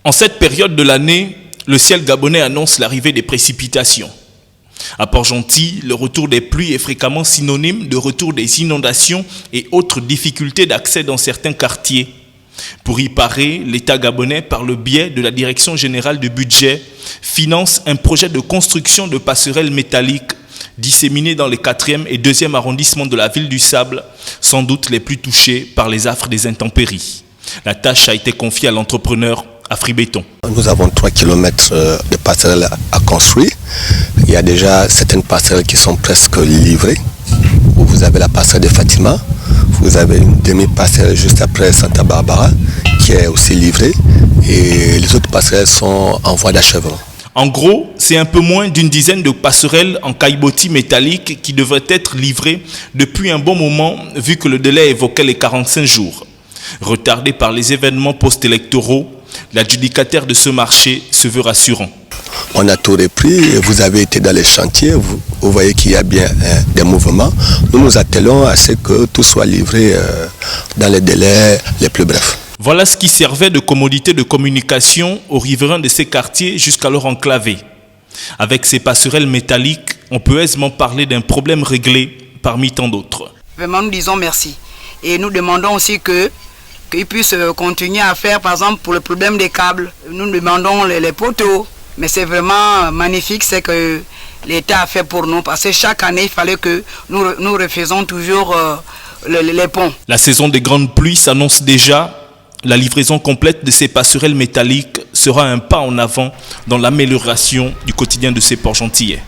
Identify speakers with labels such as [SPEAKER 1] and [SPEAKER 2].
[SPEAKER 1] En cette période de l'année, le ciel gabonais annonce l'arrivée des précipitations. À Port-Gentil, le retour des pluies est fréquemment synonyme de retour des inondations et autres difficultés d'accès dans certains quartiers. Pour y parer, l'État gabonais, par le biais de la Direction générale du budget, finance un projet de construction de passerelles métalliques disséminées dans les 4e et 2e arrondissements de la ville du Sable, sans doute les plus touchés par les affres des intempéries. La tâche a été confiée à l'entrepreneur Afribéton.
[SPEAKER 2] Nous avons 3 km de passerelles à construire. Il y a déjà certaines passerelles qui sont presque livrées. Vous avez la passerelle de Fatima, vous avez une demi-passerelle juste après Santa Barbara qui est aussi livrée et les autres passerelles sont en voie d'achèvement.
[SPEAKER 1] En gros, c'est un peu moins d'une dizaine de passerelles en caillebotis métallique qui devraient être livrées depuis un bon moment vu que le délai évoquait les 45 jours. Retardé par les événements post-électoraux, l'adjudicataire de ce marché se veut rassurant.
[SPEAKER 2] On a tout repris, vous avez été dans les chantiers, vous voyez qu'il y a bien des mouvements. Nous nous attelons à ce que tout soit livré dans les délais les plus brefs.
[SPEAKER 1] Voilà ce qui servait de commodité de communication aux riverains de ces quartiers jusqu'alors enclavés. Avec ces passerelles métalliques, on peut aisément parler d'un problème réglé parmi tant d'autres.
[SPEAKER 3] Vraiment, nous disons merci. Et nous demandons aussi qu'ils puissent continuer à faire, par exemple, pour le problème des câbles. Nous demandons les poteaux. Mais c'est vraiment magnifique ce que l'État a fait pour nous. Parce que chaque année, il fallait que nous refaisons toujours les ponts.
[SPEAKER 1] La saison des grandes pluies s'annonce déjà. La livraison complète de ces passerelles métalliques sera un pas en avant dans l'amélioration du quotidien de ces Port-Gentillais.